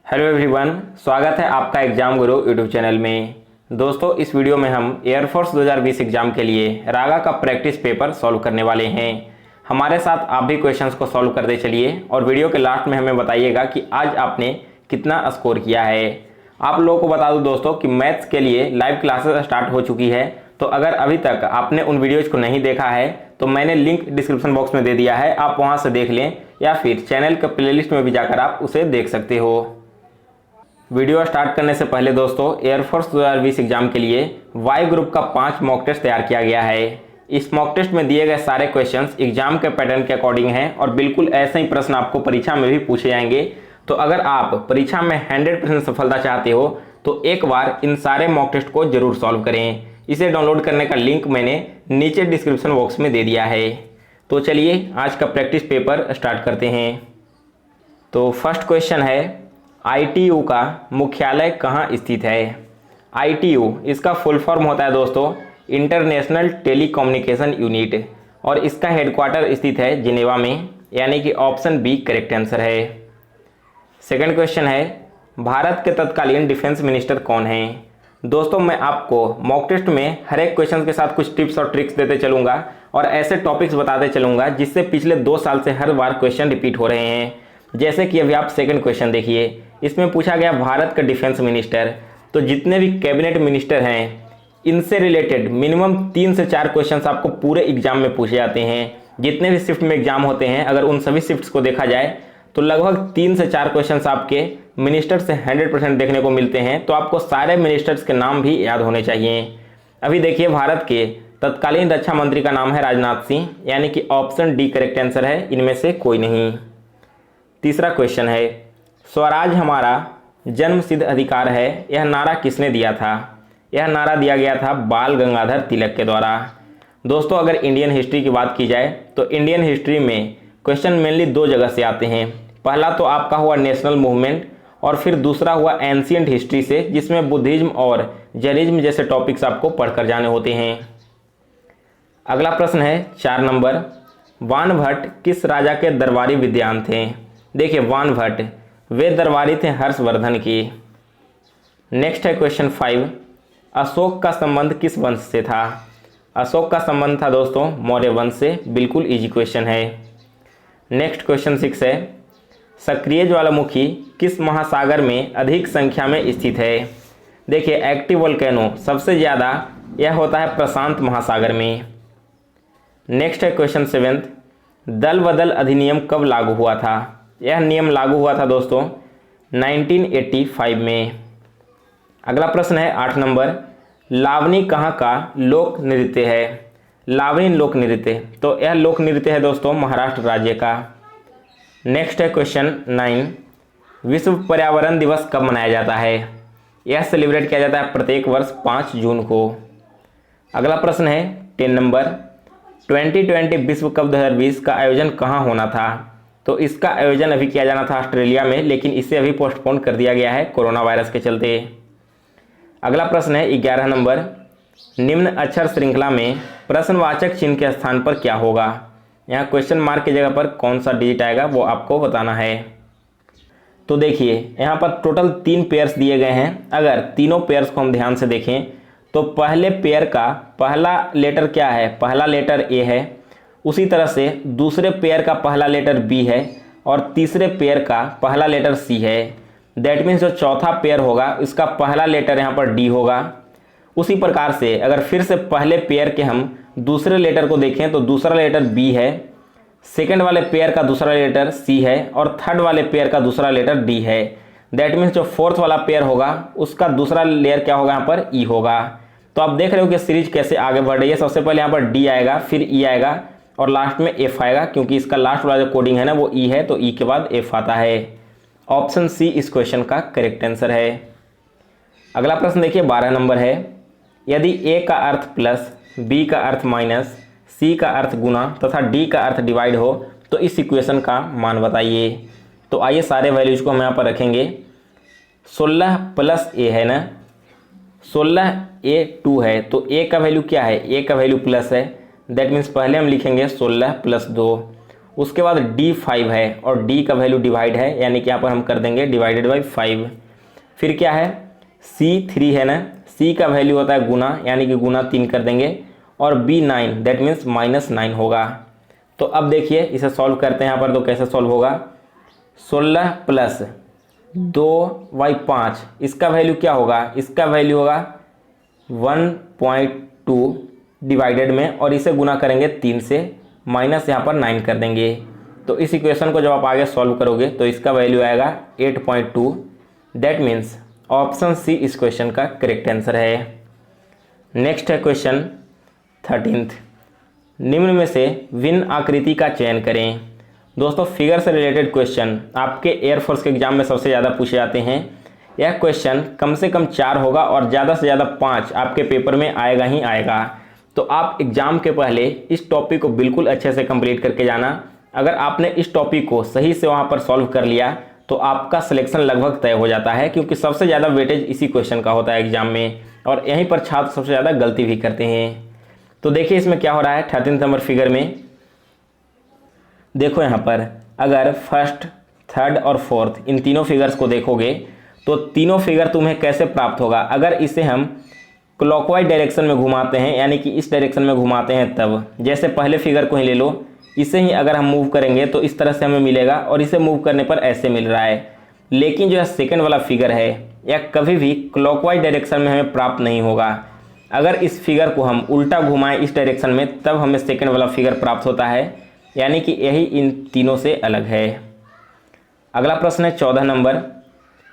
Hello everyone, स्वागत है आपका एग्जाम गुरु यूट्यूब चैनल में। दोस्तों, इस वीडियो में हम एयरफोर्स 2020 एग्जाम के लिए रागा का प्रैक्टिस पेपर सॉल्व करने वाले हैं। हमारे साथ आप भी क्वेश्चंस को सॉल्व करते चलिए और वीडियो के लास्ट में हमें बताइएगा कि आज आपने कितना स्कोर किया है। आप लोगों को बता दूं दोस्तों कि मैथ्स के लिए लाइव क्लासेस स्टार्ट हो चुकी है, तो अगर अभी तक आपने उन वीडियोज़ को नहीं देखा है तो मैंने लिंक डिस्क्रिप्शन बॉक्स में दे दिया है, आप वहाँ से देख लें या फिर चैनल के प्लेलिस्ट में भी जाकर आप उसे देख सकते हो। वीडियो स्टार्ट करने से पहले दोस्तों, एयरफोर्स 2020 एग्जाम के लिए वाई ग्रुप का 5 मॉक टेस्ट तैयार किया गया है। इस मॉक टेस्ट में दिए गए सारे क्वेश्चंस एग्जाम के पैटर्न के अकॉर्डिंग हैं और बिल्कुल ऐसे ही प्रश्न आपको परीक्षा में भी पूछे जाएंगे। तो अगर आप परीक्षा में 100% सफलता चाहते हो तो एक बार इन सारे मॉक टेस्ट को जरूर सॉल्व करें। इसे डाउनलोड करने का लिंक मैंने नीचे डिस्क्रिप्शन बॉक्स में दे दिया है। तो चलिए आज का प्रैक्टिस पेपर स्टार्ट करते हैं। तो फर्स्ट क्वेश्चन है, ITU का मुख्यालय कहाँ स्थित है। ITU इसका फुल फॉर्म होता है दोस्तों इंटरनेशनल टेलीकम्युनिकेशन यूनिट और इसका हेडक्वार्टर स्थित है जिनेवा में, यानी कि ऑप्शन बी करेक्ट आंसर है। सेकंड क्वेश्चन है, भारत के तत्कालीन डिफेंस मिनिस्टर कौन हैं। दोस्तों, मैं आपको मॉक टेस्ट में हर एक क्वेश्चन के साथ कुछ टिप्स और ट्रिक्स देते चलूँगा और ऐसे टॉपिक्स बताते चलूँगा जिससे पिछले 2 साल से हर बार क्वेश्चन रिपीट हो रहे हैं। जैसे कि अभी आप सेकंड क्वेश्चन देखिए, इसमें पूछा गया भारत का डिफेंस मिनिस्टर। तो जितने भी कैबिनेट मिनिस्टर हैं इनसे रिलेटेड मिनिमम 3 से 4 क्वेश्चंस आपको पूरे एग्जाम में पूछे जाते हैं। जितने भी शिफ्ट में एग्जाम होते हैं अगर उन सभी शिफ्ट्स को देखा जाए तो लगभग 3 से 4 क्वेश्चंस आपके मिनिस्टर से 100% देखने को मिलते हैं। तो आपको सारे मिनिस्टर्स के नाम भी याद होने चाहिए। अभी देखिए, भारत के तत्कालीन रक्षा मंत्री का नाम है राजनाथ सिंह, यानी कि ऑप्शन डी करेक्ट आंसर है, इनमें से कोई नहीं। तीसरा क्वेश्चन है, स्वराज हमारा जन्मसिद्ध अधिकार है, यह नारा किसने दिया था। यह नारा दिया गया था बाल गंगाधर तिलक के द्वारा। दोस्तों, अगर इंडियन हिस्ट्री की बात की जाए तो इंडियन हिस्ट्री में क्वेश्चन मेनली 2 जगह से आते हैं। पहला तो आपका हुआ नेशनल मूवमेंट और फिर दूसरा हुआ एंशियंट हिस्ट्री से, जिसमें बुद्धिज्म और जैनिज्म जैसे टॉपिक्स आपको पढ़कर जाने होते हैं। अगला प्रश्न है 4 नंबर, वानभट्ट किस राजा के दरबारी विद्वान थे। देखिए, वानभट्ट वे दरबारी थे हर्षवर्धन की। नेक्स्ट है क्वेश्चन 5, अशोक का संबंध किस वंश से था। अशोक का संबंध था दोस्तों मौर्य वंश से। बिल्कुल इजी क्वेश्चन है। नेक्स्ट क्वेश्चन 6 है, सक्रिय ज्वालामुखी किस महासागर में अधिक संख्या में स्थित है। देखिए, एक्टिव वोल्केनो सबसे ज़्यादा यह होता है प्रशांत महासागर में। नेक्स्ट है क्वेश्चन 7, दल बदल अधिनियम कब लागू हुआ था। यह नियम लागू हुआ था दोस्तों 1985 में। अगला प्रश्न है 8 नंबर, लावनी कहाँ का लोक नृत्य है। लावनी लोक नृत्य, तो यह लोक नृत्य है दोस्तों महाराष्ट्र राज्य का। नेक्स्ट है क्वेश्चन 9, विश्व पर्यावरण दिवस कब मनाया जाता है। यह सेलिब्रेट किया जाता है प्रत्येक वर्ष 5 जून को। अगला प्रश्न है 10 नंबर, 2020 विश्व कप 2020 का आयोजन कहाँ होना था। तो इसका आयोजन अभी किया जाना था ऑस्ट्रेलिया में, लेकिन इसे अभी पोस्टपोन कर दिया गया है कोरोना वायरस के चलते। अगला प्रश्न है 11 नंबर, निम्न अक्षर श्रृंखला में प्रश्नवाचक चिन्ह के स्थान पर क्या होगा। यहाँ क्वेश्चन मार्क की जगह पर कौन सा डिजिट आएगा वो आपको बताना है। तो देखिए, यहाँ पर टोटल 3 पेयर्स दिए गए हैं। अगर तीनों पेयर्स को हम ध्यान से देखें तो पहले पेयर का पहला लेटर क्या है, पहला लेटर ए है। उसी तरह से दूसरे पेयर का पहला लेटर बी है और तीसरे पेयर का पहला लेटर सी है। दैट मीन्स जो चौथा पेयर होगा इसका पहला लेटर यहाँ पर डी होगा। उसी प्रकार से अगर फिर से पहले पेयर के हम दूसरे लेटर को देखें तो दूसरा लेटर बी है, सेकंड वाले पेयर का दूसरा लेटर सी है और थर्ड वाले पेयर का दूसरा लेटर डी है। दैट मीन्स जो फोर्थ वाला पेयर होगा उसका दूसरा लेयर क्या होगा, यहाँ पर ई होगा। तो आप देख रहे हो कि सीरीज कैसे आगे बढ़ रही है। सबसे पहले यहाँ पर डी आएगा, फिर ई आएगा और लास्ट में एफ आएगा, क्योंकि इसका लास्ट वाला जो कोडिंग है ना वो ई है, तो ई के बाद एफ आता है। ऑप्शन सी इस क्वेश्चन का करेक्ट आंसर है। अगला प्रश्न देखिए 12 नंबर है, यदि ए का अर्थ प्लस, बी का अर्थ माइनस, सी का अर्थ गुना तथा डी का अर्थ डिवाइड हो तो इस इक्वेशन का मान बताइए। तो आइए सारे वैल्यूज को हम यहाँ पर रखेंगे। 16 प्लस ए है ना, 16 ए 2 है, तो ए का वैल्यू क्या है, ए का वैल्यू प्लस है। दैट मीन्स पहले हम लिखेंगे 16 प्लस 2 उसके बाद D5 है और D का वैल्यू डिवाइड है, यानी कि यहाँ पर हम कर देंगे डिवाइडेड बाई 5। फिर क्या है, C3 है ना, C का वैल्यू होता है गुना, यानी कि गुना 3 कर देंगे, और B9 दैट मीन्स -9 होगा। तो अब देखिए इसे सॉल्व करते हैं यहाँ पर, तो कैसे सॉल्व होगा, 16 प्लस 2/5 इसका वैल्यू क्या होगा, इसका वैल्यू होगा 1.2 डिवाइडेड में, और इसे गुना करेंगे 3 से, माइनस यहाँ पर 9 कर देंगे। तो इस इक्वेशन को जब आप आगे सॉल्व करोगे तो इसका वैल्यू आएगा 8.2। दैट मीन्स ऑप्शन सी इस क्वेश्चन का करेक्ट आंसर है। नेक्स्ट है क्वेश्चन 13th, निम्न में से भिन्न आकृति का चयन करें। दोस्तों फिगर से रिलेटेड क्वेश्चन आपके एयरफोर्स के एग्जाम में सबसे ज़्यादा पूछे जाते हैं। यह क्वेश्चन कम से कम 4 होगा और ज़्यादा से ज़्यादा 5 आपके पेपर में आएगा ही आएगा। तो आप एग्जाम के पहले इस टॉपिक को बिल्कुल अच्छे से कंप्लीट करके जाना। अगर आपने इस टॉपिक को सही से वहाँ पर सॉल्व कर लिया तो आपका सिलेक्शन लगभग तय हो जाता है, क्योंकि सबसे ज़्यादा वेटेज इसी क्वेश्चन का होता है एग्जाम में, और यहीं पर छात्र सबसे ज़्यादा गलती भी करते हैं। तो देखिए इसमें क्या हो रहा है 13 नंबर फिगर में। देखो यहाँ पर अगर फर्स्ट, थर्ड और फोर्थ इन तीनों फिगर्स को देखोगे तो तीनों फिगर तुम्हें कैसे प्राप्त होगा, अगर इसे हम क्लॉकवाइज डायरेक्शन में घुमाते हैं, यानी कि इस डायरेक्शन में घुमाते हैं तब, जैसे पहले फिगर को ही ले लो, इसे ही अगर हम मूव करेंगे तो इस तरह से हमें मिलेगा, और इसे मूव करने पर ऐसे मिल रहा है। लेकिन जो है सेकंड वाला फिगर है यह कभी भी क्लॉकवाइज डायरेक्शन में हमें प्राप्त नहीं होगा। अगर इस फिगर को हम उल्टा घुमाएं इस डायरेक्शन में तब हमें सेकंड वाला फिगर प्राप्त होता है, यानी कि यही इन तीनों से अलग है। अगला प्रश्न है 14 नंबर,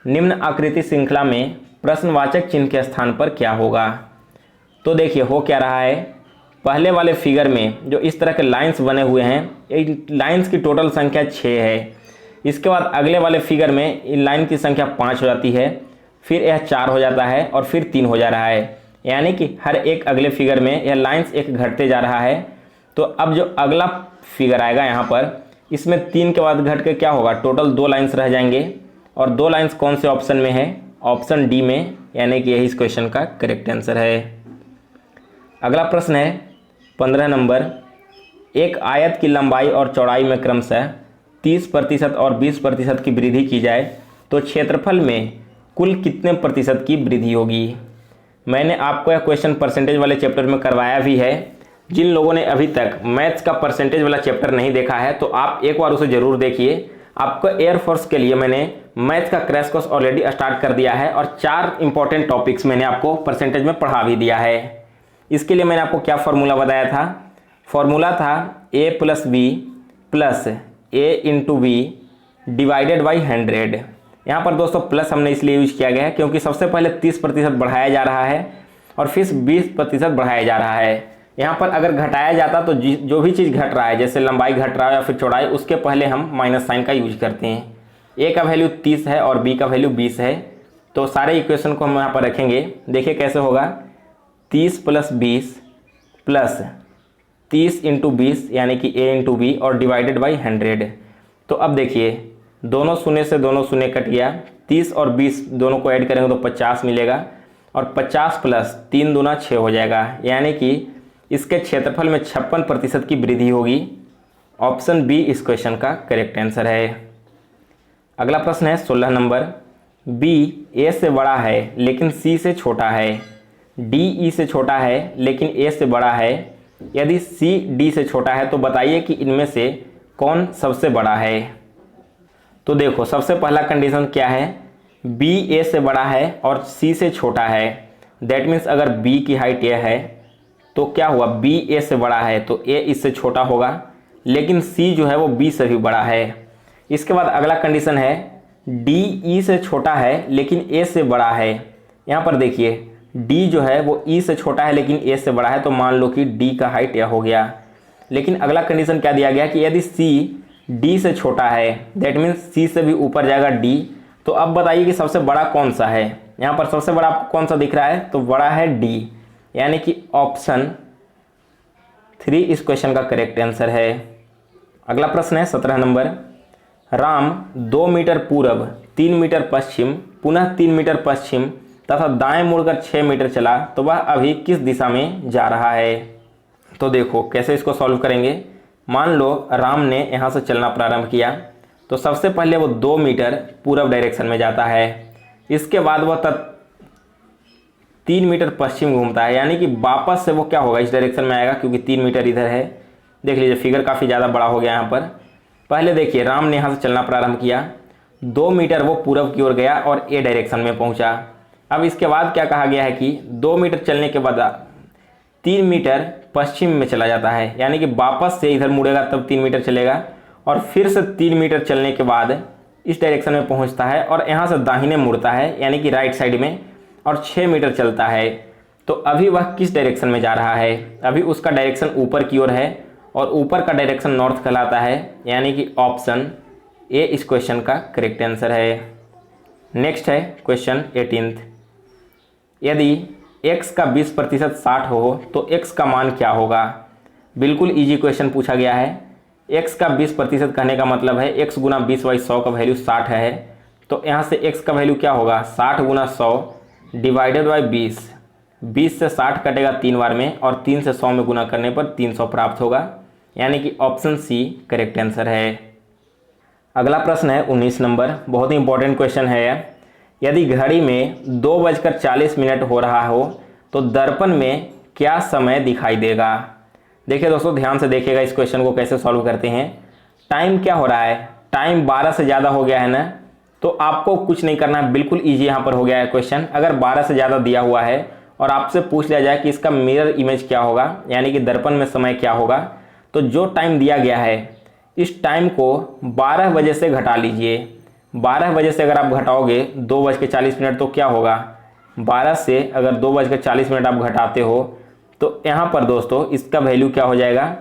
निम्न आकृति श्रृंखला में प्रश्नवाचक चिन्ह के स्थान पर क्या होगा। तो देखिए हो क्या रहा है, पहले वाले फिगर में जो इस तरह के लाइंस बने हुए हैं, इन लाइंस की टोटल संख्या 6 है। इसके बाद अगले वाले फिगर में इन लाइन की संख्या 5 हो जाती है, फिर यह 4 हो जाता है और फिर 3 हो जा रहा है, यानी कि हर एक अगले फिगर में यह लाइंस एक घटते जा रहा है। तो अब जो अगला फिगर आएगा यहाँ पर, इसमें 3 के बाद घट के क्या होगा, टोटल 2 लाइंस रह जाएंगे, और 2 लाइंस कौन से ऑप्शन में है, ऑप्शन डी में, यानी कि यही इस क्वेश्चन का करेक्ट आंसर है। अगला प्रश्न है 15 नंबर, एक आयत की लंबाई और चौड़ाई में क्रमशः 30% और 20% की वृद्धि की जाए तो क्षेत्रफल में कुल कितने प्रतिशत की वृद्धि होगी। मैंने आपको यह क्वेश्चन परसेंटेज वाले चैप्टर में करवाया भी है। जिन लोगों ने अभी तक मैथ्स का परसेंटेज वाला चैप्टर नहीं देखा है तो आप एक बार उसे ज़रूर देखिए। आपको एयरफोर्स के लिए मैंने मैथ्स का क्रैश कोर्स ऑलरेडी स्टार्ट कर दिया है, और 4 इंपॉर्टेंट टॉपिक्स मैंने आपको परसेंटेज में पढ़ा भी दिया है। इसके लिए मैंने आपको क्या फॉर्मूला बताया था, फॉर्मूला था a + b + a × b divided by 100। यहाँ पर दोस्तों प्लस हमने इसलिए यूज किया गया है क्योंकि सबसे पहले 30% बढ़ाया जा रहा है और फिर 20% बढ़ाया जा रहा है। यहाँ पर अगर घटाया जाता तो जो भी चीज़ घट रहा है, जैसे लंबाई घट रहा है या फिर चौड़ाई, उसके पहले हम माइनस साइन का यूज करते हैं। a का वैल्यू 30 है और b का वैल्यू 20 है, तो सारे इक्वेशन को हम यहाँ पर रखेंगे। देखिए कैसे होगा, 30 + 20 + 30 × 20 यानी कि a × b और डिवाइडेड बाई 100। तो अब देखिए दोनों शून्य से दोनों शून्य कट गया, 30 और 20 दोनों को ऐड करेंगे तो 50 मिलेगा, और 50 + 3 दूना 6 हो जाएगा, यानी कि इसके क्षेत्रफल में 56% की वृद्धि होगी। ऑप्शन बी इस क्वेश्चन का करेक्ट आंसर है। अगला प्रश्न है 16 नंबर, बी ए से बड़ा है लेकिन सी से छोटा है, डी ई से छोटा है लेकिन ए से बड़ा है, यदि सी डी से छोटा है तो बताइए कि इनमें से कौन सबसे बड़ा है। तो देखो सबसे पहला कंडीशन क्या है, बी ए से बड़ा है और सी से छोटा है। दैट मीन्स अगर बी की हाइट ए है तो क्या हुआ, बी ए से बड़ा है तो ए इससे छोटा होगा, लेकिन सी जो है वो बी से भी बड़ा है। इसके बाद अगला कंडीशन है डी ई से छोटा है लेकिन ए से बड़ा है। यहाँ पर देखिए डी जो है वो ई से छोटा है लेकिन ए से बड़ा है, तो मान लो कि डी का हाइट यह हो गया। लेकिन अगला कंडीशन क्या दिया गया कि यदि सी डी से छोटा है, दैट मीन्स सी से भी ऊपर जाएगा डी। तो अब बताइए कि सबसे बड़ा कौन सा है। यहाँ पर सबसे बड़ा आपको कौन सा दिख रहा है, तो बड़ा है डी, यानी कि ऑप्शन 3 इस क्वेश्चन का करेक्ट आंसर है। अगला प्रश्न है 17 नंबर, राम 2 मीटर पूर्व 3 मीटर पश्चिम पुनः 3 मीटर पश्चिम तथा दाएं मुड़कर 6 मीटर चला तो वह अभी किस दिशा में जा रहा है। तो देखो कैसे इसको सॉल्व करेंगे। मान लो राम ने यहाँ से चलना प्रारंभ किया तो सबसे पहले वो 2 मीटर पूरब डायरेक्शन में जाता है, इसके बाद वह 3 मीटर पश्चिम घूमता है, यानी कि वापस से वो क्या होगा, इस डायरेक्शन में आएगा क्योंकि 3 मीटर इधर है। देख लीजिए फिगर काफ़ी ज़्यादा बड़ा हो गया यहाँ पर। पहले देखिए राम ने यहाँ से चलना प्रारंभ किया, 2 मीटर वो पूरब की ओर गया और ए डायरेक्शन में पहुँचा। अब इसके बाद क्या कहा गया है कि 2 मीटर चलने के बाद 3 मीटर पश्चिम में चला जाता है, यानी कि वापस से इधर मुड़ेगा तब 3 मीटर चलेगा और फिर से 3 मीटर चलने के बाद इस डायरेक्शन में पहुंचता है और यहाँ से दाहिने मुड़ता है, यानी कि राइट साइड में, और 6 मीटर चलता है। तो अभी वह किस डायरेक्शन में जा रहा है, अभी उसका डायरेक्शन ऊपर की ओर है और ऊपर का डायरेक्शन नॉर्थ कहलाता है, यानी कि ऑप्शन ए इस क्वेश्चन का करेक्ट आंसर है। नेक्स्ट है क्वेश्चन 18। यदि x का 20% 60 हो तो x का मान क्या होगा। बिल्कुल इजी क्वेश्चन पूछा गया है। x का 20% कहने का मतलब है x गुना 20/100 का वैल्यू 60 है, तो यहाँ से x का वैल्यू क्या होगा, 60 गुना 100 डिवाइडेड बाई 20। 20 से 60 कटेगा 3 बार में और 3 से 100 में गुना करने पर 300 प्राप्त होगा, यानी कि ऑप्शन सी करेक्ट आंसर है। अगला प्रश्न है 19 नंबर, बहुत ही इंपॉर्टेंट क्वेश्चन है यह। यदि घड़ी में 2:40 हो रहा हो तो दर्पण में क्या समय दिखाई देगा। देखिए दोस्तों ध्यान से देखिएगा इस क्वेश्चन को कैसे सॉल्व करते हैं। टाइम क्या हो रहा है, टाइम 12 से ज़्यादा हो गया है ना, तो आपको कुछ नहीं करना है, बिल्कुल ईजी यहाँ पर हो गया है क्वेश्चन। अगर 12 से ज़्यादा दिया हुआ है और आपसे पूछ लिया जाए कि इसका मिरर इमेज क्या होगा, यानी कि दर्पण में समय क्या होगा, तो जो टाइम दिया गया है इस टाइम को 12 बजे से घटा लीजिए। 12 बजे से अगर आप घटाओगे 2:40 तो क्या होगा, 12 से अगर 2:40 आप घटाते हो तो यहाँ पर दोस्तों इसका वैल्यू क्या हो जाएगा,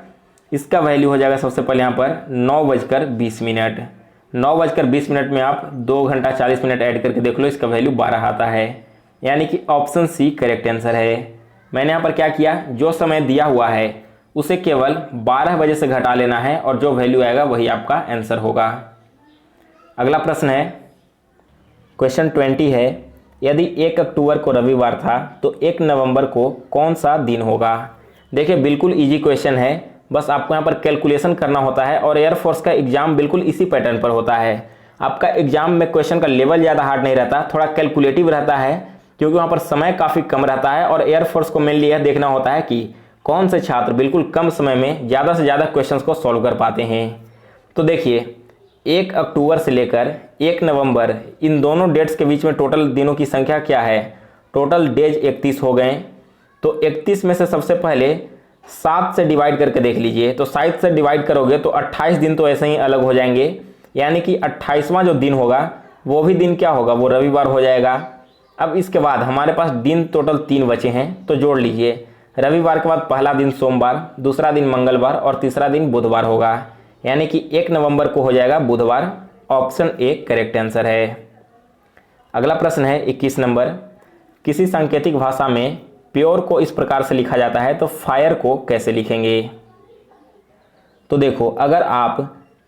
इसका वैल्यू हो जाएगा सबसे पहले यहाँ पर 9:20। 9:20 में आप 2 घंटा 40 मिनट ऐड करके देख लो, इसका वैल्यू 12 आता है, यानी कि ऑप्शन सी करेक्ट आंसर है। मैंने यहाँ पर क्या किया, जो समय दिया हुआ है उसे केवल 12 बजे से घटा लेना है और जो वैल्यू आएगा वही आपका आंसर होगा। अगला प्रश्न है क्वेश्चन 20 है। यदि 1 अक्टूबर को रविवार था तो 1 नवंबर को कौन सा दिन होगा। देखिए बिल्कुल इजी क्वेश्चन है, बस आपको यहाँ पर कैलकुलेशन करना होता है और एयरफोर्स का एग्जाम बिल्कुल इसी पैटर्न पर होता है। आपका एग्जाम में क्वेश्चन का लेवल ज़्यादा हार्ड नहीं रहता, थोड़ा कैलकुलेटिव रहता है, क्योंकि वहाँ पर समय काफ़ी कम रहता है और एयरफोर्स को मेनली यह देखना होता है कि कौन से छात्र बिल्कुल कम समय में ज़्यादा से ज़्यादा क्वेश्चंस को सॉल्व कर पाते हैं। तो देखिए 1 अक्टूबर से लेकर 1 नवंबर इन दोनों डेट्स के बीच में टोटल दिनों की संख्या क्या है, टोटल डेज 31 हो गए। तो 31 में से सबसे पहले 7 से डिवाइड करके देख लीजिए, तो 7 से डिवाइड करोगे तो 28 दिन तो ऐसे ही अलग हो जाएंगे, यानी कि 28वां जो दिन होगा वो भी दिन क्या होगा, वो रविवार हो जाएगा। अब इसके बाद हमारे पास दिन टोटल 3 बचे हैं, तो जोड़ लीजिए। रविवार के बाद पहला दिन सोमवार, दूसरा दिन मंगलवार और तीसरा दिन बुधवार होगा, यानी कि 1 नवंबर को हो जाएगा बुधवार। ऑप्शन ए करेक्ट आंसर है। अगला प्रश्न है 21 नंबर। किसी सांकेतिक भाषा में प्योर को इस प्रकार से लिखा जाता है तो फायर को कैसे लिखेंगे। तो देखो अगर आप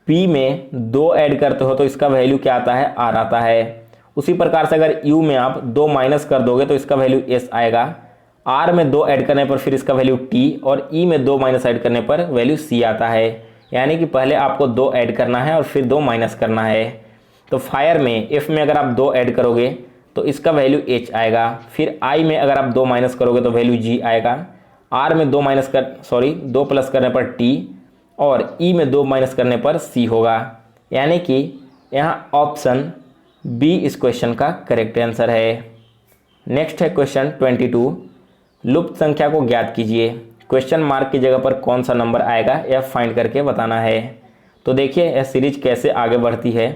P में 2 ऐड करते हो तो इसका वैल्यू क्या आता है, R आता है। उसी प्रकार से अगर U में आप 2 माइनस कर दोगे तो इसका वैल्यू S आएगा। R में 2 ऐड करने पर फिर इसका वैल्यू T और E में 2 माइनस ऐड करने पर वैल्यू C आता है, यानी कि पहले आपको 2 ऐड करना है और फिर 2 माइनस करना है। तो फायर में F में अगर आप 2 ऐड करोगे तो इसका वैल्यू H आएगा, फिर I में अगर आप 2 माइनस करोगे तो वैल्यू G आएगा। R में 2 प्लस करने पर T और E में 2 माइनस करने पर C होगा, यानी कि यहाँ ऑप्शन B इस क्वेश्चन का करेक्ट आंसर है। नेक्स्ट है क्वेश्चन 22। लुप्त संख्या को ज्ञात कीजिए। क्वेश्चन मार्क की जगह पर कौन सा नंबर आएगा यह फाइंड करके बताना है। तो देखिए यह सीरीज कैसे आगे बढ़ती है।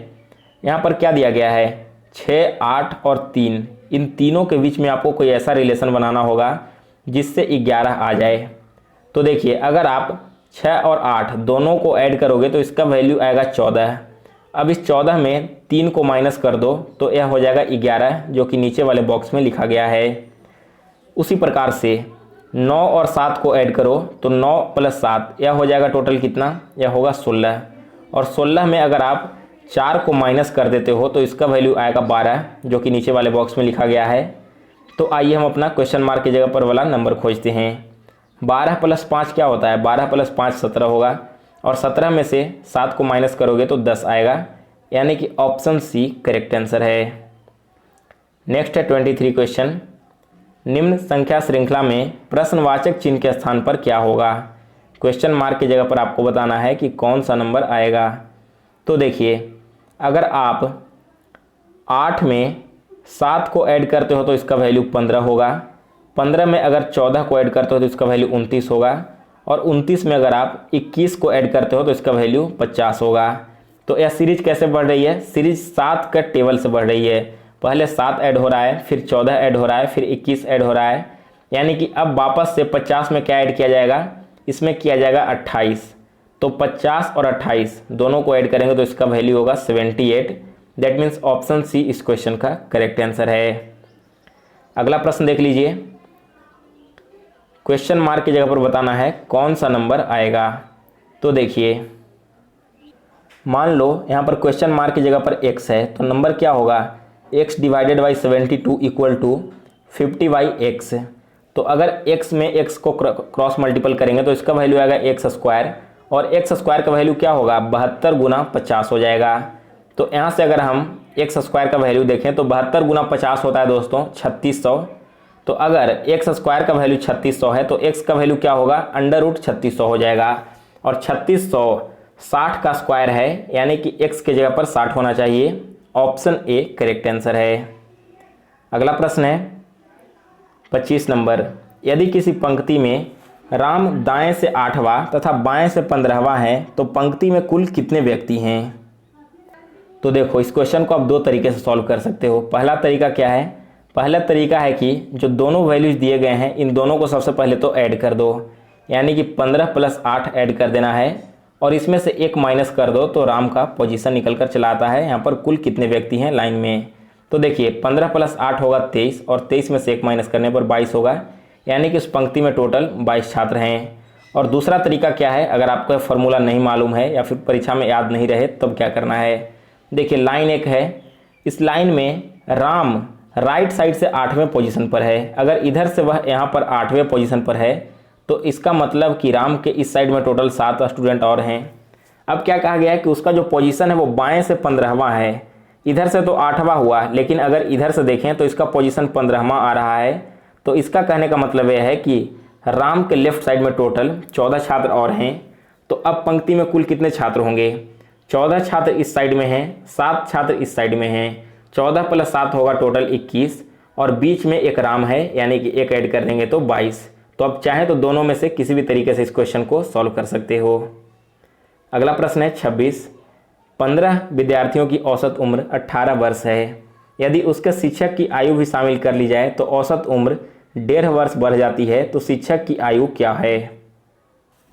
यहाँ पर क्या दिया गया है, 6, 8 और 3, इन तीनों के बीच में आपको कोई ऐसा रिलेशन बनाना होगा जिससे 11 आ जाए। तो देखिए अगर आप 6 और 8 दोनों को ऐड करोगे तो इसका वैल्यू आएगा 14। अब इस 14 में 3 को माइनस कर दो तो यह हो जाएगा 11, जो कि नीचे वाले बॉक्स में लिखा गया है। उसी प्रकार से 9 और 7 को ऐड करो तो 9 प्लस 7 यह हो जाएगा टोटल कितना, यह होगा 16। और 16 में अगर आप 4 को माइनस कर देते हो तो इसका वैल्यू आएगा 12, जो कि नीचे वाले बॉक्स में लिखा गया है। तो आइए हम अपना क्वेश्चन मार्क की जगह पर वाला नंबर खोजते हैं। 12 प्लस 5 क्या होता है, 12 प्लस 5 17 होगा। और 17 में से 7 को माइनस करोगे तो 10 आएगा, यानी कि ऑप्शन सी करेक्ट आंसर है। नेक्स्ट है 23 क्वेश्चन, निम्न संख्या श्रृंखला में प्रश्नवाचक चिन्ह के स्थान पर क्या होगा। क्वेश्चन मार्क की जगह पर आपको बताना है कि कौन सा नंबर आएगा। तो देखिए, अगर आप 8 में 7 को ऐड करते हो तो इसका वैल्यू 15 होगा, 15 में अगर 14 को ऐड करते हो तो इसका वैल्यू 29 होगा, और 29 में अगर आप 21 को ऐड करते हो तो इसका वैल्यू 50 होगा। तो यह सीरीज कैसे बढ़ रही है, सीरीज 7 का टेबल से बढ़ रही है। पहले 7 ऐड हो रहा है, फिर 14 ऐड हो रहा है, फिर 21 ऐड हो रहा है, यानी कि अब वापस से 50 में क्या ऐड किया जाएगा, इसमें किया जाएगा 28। तो 50 और 28 दोनों को ऐड करेंगे तो इसका वैल्यू होगा 78। दैट मीन्स ऑप्शन सी इस क्वेश्चन का करेक्ट आंसर है। अगला प्रश्न देख लीजिए, क्वेश्चन मार्क की जगह पर बताना है कौन सा नंबर आएगा। तो देखिए, मान लो यहाँ पर क्वेश्चन मार्क की जगह पर x है, तो नंबर क्या होगा, x divided by 72 equal to 50 by x. तो अगर x में x को क्रॉस मल्टीपल करेंगे तो इसका वैल्यू आएगा x स्क्वायर, और x स्क्वायर का वैल्यू क्या होगा, 72 गुना 50 हो जाएगा। तो यहाँ से अगर हम x स्क्वायर का वैल्यू देखें तो 72 गुना 50 होता है दोस्तों 3600। तो अगर x स्क्वायर का वैल्यू 3600 है तो x का वैल्यू क्या होगा, अंडर रूट 3600 हो जाएगा, और 3600 60 का स्क्वायर है, यानी कि x के जगह पर 60 होना चाहिए। ऑप्शन ए करेक्ट आंसर है। अगला प्रश्न है 25 नंबर, यदि किसी पंक्ति में राम दाएं से 8वां तथा बाएं से 15वां है तो पंक्ति में कुल कितने व्यक्ति हैं। तो देखो, इस क्वेश्चन को आप दो तरीके से सॉल्व कर सकते हो। पहला तरीका क्या है, पहला तरीका है कि जो दोनों वैल्यूज दिए गए हैं इन दोनों को सबसे पहले तो ऐड कर दो, यानी कि 15 + 8 ऐड कर देना है, और इसमें से 1 माइनस कर दो तो राम का पोजीशन निकल कर चला आता है यहाँ पर कुल कितने व्यक्ति हैं लाइन में। तो देखिए, 15 + 8 होगा 23, और 23 में से 1 माइनस करने पर 22 होगा, यानी कि उस पंक्ति में टोटल 22 छात्र हैं। और दूसरा तरीका क्या है, अगर आपको फॉर्मूला नहीं मालूम है या फिर परीक्षा में याद नहीं रहे तब क्या करना है। देखिए, लाइन एक है, इस लाइन में राम राइट साइड से 8वें पोजीशन पर है, अगर इधर से वह यहाँ पर 8वें पोजीशन पर है तो इसका मतलब कि राम के इस साइड में टोटल 7 स्टूडेंट और हैं। अब क्या कहा गया है कि उसका जो पोजीशन है वो बाएं से 15वां है, इधर से तो 8वां हुआ, लेकिन अगर इधर से देखें तो इसका पोजीशन 15वां आ रहा है। तो इसका कहने का मतलब यह है कि राम के लेफ्ट साइड में टोटल 14 छात्र और हैं। तो अब पंक्ति में कुल कितने छात्र होंगे, 14 छात्र इस साइड में हैं, 7 छात्र इस साइड में हैं, 14 + 7 होगा टोटल 21, और बीच में एक राम है, यानी कि 1 ऐड कर देंगे तो 22। तो अब चाहे तो दोनों में से किसी भी तरीके से इस क्वेश्चन को सॉल्व कर सकते हो। अगला प्रश्न है 26, 15 विद्यार्थियों की औसत उम्र 18 वर्ष है, यदि उसके शिक्षक की आयु भी शामिल कर ली जाए तो औसत उम्र 1.5 वर्ष बढ़ जाती है, तो शिक्षक की आयु क्या है।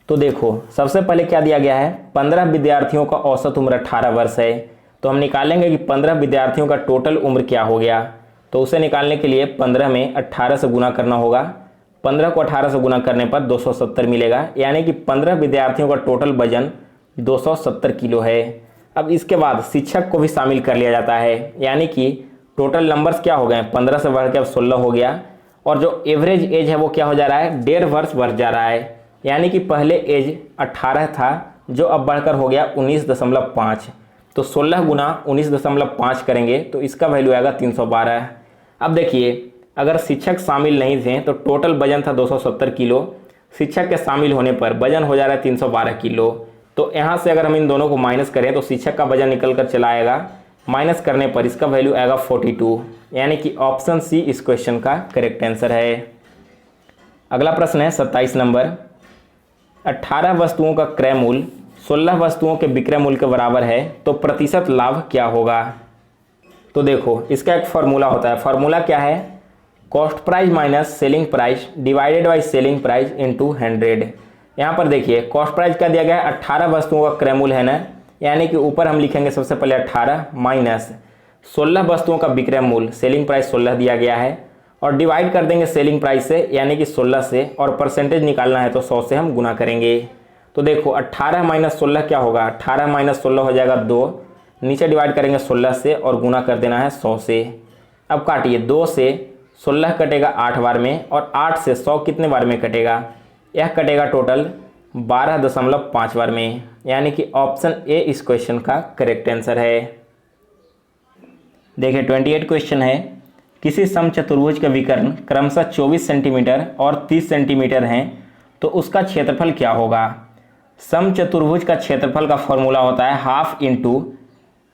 तो देखो, सबसे पहले क्या दिया गया है, 15 विद्यार्थियों का औसत उम्र 18 वर्ष है, तो हम निकालेंगे कि 15 विद्यार्थियों का टोटल उम्र क्या हो गया। तो उसे निकालने के लिए 15 में 18 से गुना करना होगा, 15 को 18 से गुना करने पर 270 मिलेगा, यानी कि 15 विद्यार्थियों का टोटल वजन 270 किलो है। अब इसके बाद शिक्षक को भी शामिल कर लिया जाता है, यानी कि टोटल नंबर्स क्या हो गए, 15 से बढ़ के अब 16 हो गया, और जो एवरेज एज है वो क्या हो जा रहा है, 1.5 वर्ष बढ़ जा रहा है, यानी कि पहले एज 18 था जो अब बढ़कर हो गया 19.5। तो 16 गुना 19.5 करेंगे तो इसका वैल्यू आएगा 312। अब देखिए, अगर शिक्षक शामिल नहीं थे तो टोटल वजन था 270 किलो, शिक्षक के शामिल होने पर वजन हो जा रहा है 312 किलो। तो यहाँ से अगर हम इन दोनों को माइनस करें तो शिक्षक का वजन निकल कर चला आएगा, माइनस करने पर इसका वैल्यू आएगा 42, यानी कि ऑप्शन सी इस क्वेश्चन का करेक्ट आंसर है। अगला प्रश्न है 27 नंबर, 18 वस्तुओं का क्रय मूल्य 16 वस्तुओं के विक्रय मूल्य के बराबर है, तो प्रतिशत लाभ क्या होगा। तो देखो, इसका एक फार्मूला होता है, फार्मूला क्या है, cost price minus selling price divided by selling price into 100। यहाँ पर देखिए, कॉस्ट प्राइस क्या दिया गया है, 18 वस्तुओं का क्रय मूल्य है ना, यानी कि ऊपर हम लिखेंगे सबसे पहले 18 माइनस 16 वस्तुओं का विक्रय मूल्य, सेलिंग प्राइस 16 दिया गया है, और डिवाइड कर देंगे सेलिंग प्राइस से, यानी कि 16 से, और परसेंटेज निकालना है तो 100 से हम गुना करेंगे। तो देखो, 18 माइनस 16 क्या होगा, 18 माइनस 16 हो जाएगा 2, नीचे डिवाइड करेंगे 16 से और गुना कर देना है 100 से। अब काटिए, 2 से 16 कटेगा 8 बार में, और 8 से 100 कितने बार में कटेगा, यह कटेगा टोटल 12.5 बार में, यानी कि ऑप्शन ए इस क्वेश्चन का करेक्ट आंसर है। देखिए 28 क्वेश्चन है, किसी समचतुर्भुज का विकर्ण क्रमशः 24 सेंटीमीटर और 30 सेंटीमीटर हैं तो उसका क्षेत्रफल क्या होगा। समचतुर्भुज का क्षेत्रफल का फॉर्मूला होता है half into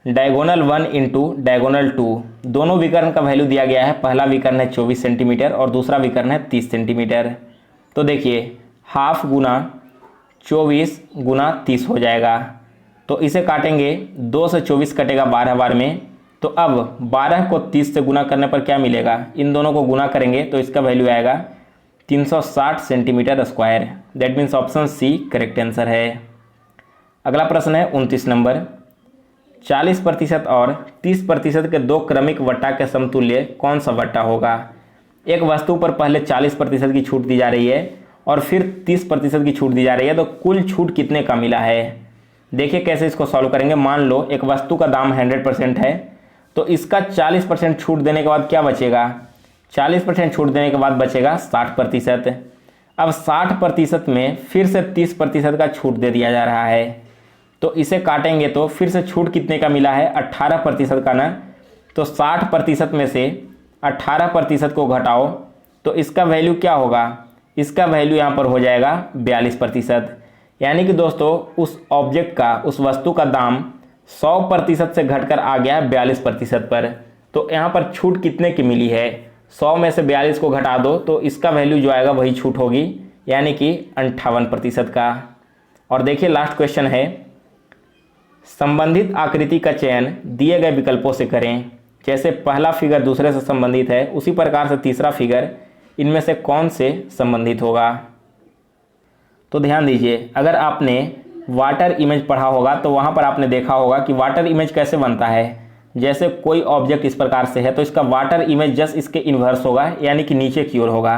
diagonal 1 into diagonal 2। दोनों विकर्ण का वैल्यू दिया गया है, पहला विकर्ण है 24 सेंटीमीटर और दूसरा विकर्ण है 30 सेंटीमीटर। तो देखिए हाफ गुना 24 गुना 30 हो जाएगा, तो इसे काटेंगे, 2 से 24 कटेगा 12 बार में। तो अब 12 को 30 से गुना करने पर क्या मिलेगा, इन दोनों को गुना करेंगे तो इसका वैल्यू आएगा 360 centimetre square. That means option C correct answer है। अगला प्रश्न है 29 नंबर, 40% और 30% के दो क्रमिक वट्टा के समतुल्य कौन सा वट्टा होगा। एक वस्तु पर पहले 40% की छूट दी जा रही है और फिर 30% की छूट दी जा रही है, तो कुल छूट कितने का मिला है। देखिए कैसे इसको सॉल्व करेंगे। मान लो एक वस्तु का दाम 100% है, तो इसका 40% छूट देने के बाद क्या बचेगा, 40% छूट देने के बाद बचेगा 60%। अब 60% में फिर से 30% का छूट दे दिया जा रहा है, तो इसे काटेंगे तो फिर से छूट कितने का मिला है, 18% का ना। तो 60% में से 18% को घटाओ तो इसका वैल्यू क्या होगा, इसका वैल्यू यहाँ पर हो जाएगा 42%। यानी कि दोस्तों उस ऑब्जेक्ट का, उस वस्तु का दाम 100% से घटकर आ गया है 42% पर। तो यहाँ पर छूट कितने की मिली है, 100 में से 42 को घटा दो तो इसका वैल्यू जो आएगा वही छूट होगी, यानी कि 58% का। और देखिए लास्ट क्वेश्चन है, संबंधित आकृति का चयन दिए गए विकल्पों से करें। जैसे पहला फिगर दूसरे से संबंधित है, उसी प्रकार से तीसरा फिगर इनमें से कौन से संबंधित होगा। तो ध्यान दीजिए, अगर आपने वाटर इमेज पढ़ा होगा तो वहाँ पर आपने देखा होगा कि वाटर इमेज कैसे बनता है। जैसे कोई ऑब्जेक्ट इस प्रकार से है तो इसका वाटर इमेज जस्ट इसके इन्वर्स होगा, यानी कि नीचे की ओर होगा।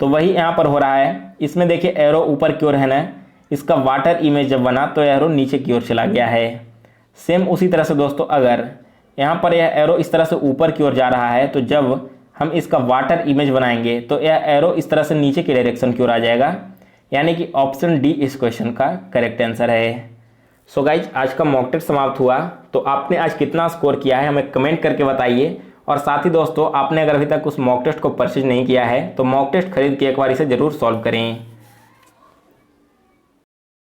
तो वही यहाँ पर हो रहा है। इसमें देखिए एरो ऊपर की ओर है ना, इसका वाटर इमेज जब बना तो एरो नीचे की ओर चला गया है। सेम उसी तरह से दोस्तों अगर यहाँ पर यह एरो इस तरह से ऊपर की ओर जा रहा है, तो जब हम इसका वाटर इमेज बनाएंगे तो यह एरो इस तरह से नीचे की डायरेक्शन की ओर आ जाएगा, यानी कि ऑप्शन डी इस क्वेश्चन का करेक्ट आंसर है। सो गाइज आज का मॉक टेस्ट समाप्त हुआ। तो आपने आज कितना स्कोर किया है हमें कमेंट करके बताइए। और साथ ही दोस्तों आपने अगर अभी तक उस मॉक टेस्ट को परचेज नहीं किया है तो मॉक टेस्ट खरीद के एक बार इसे जरूर सॉल्व करें।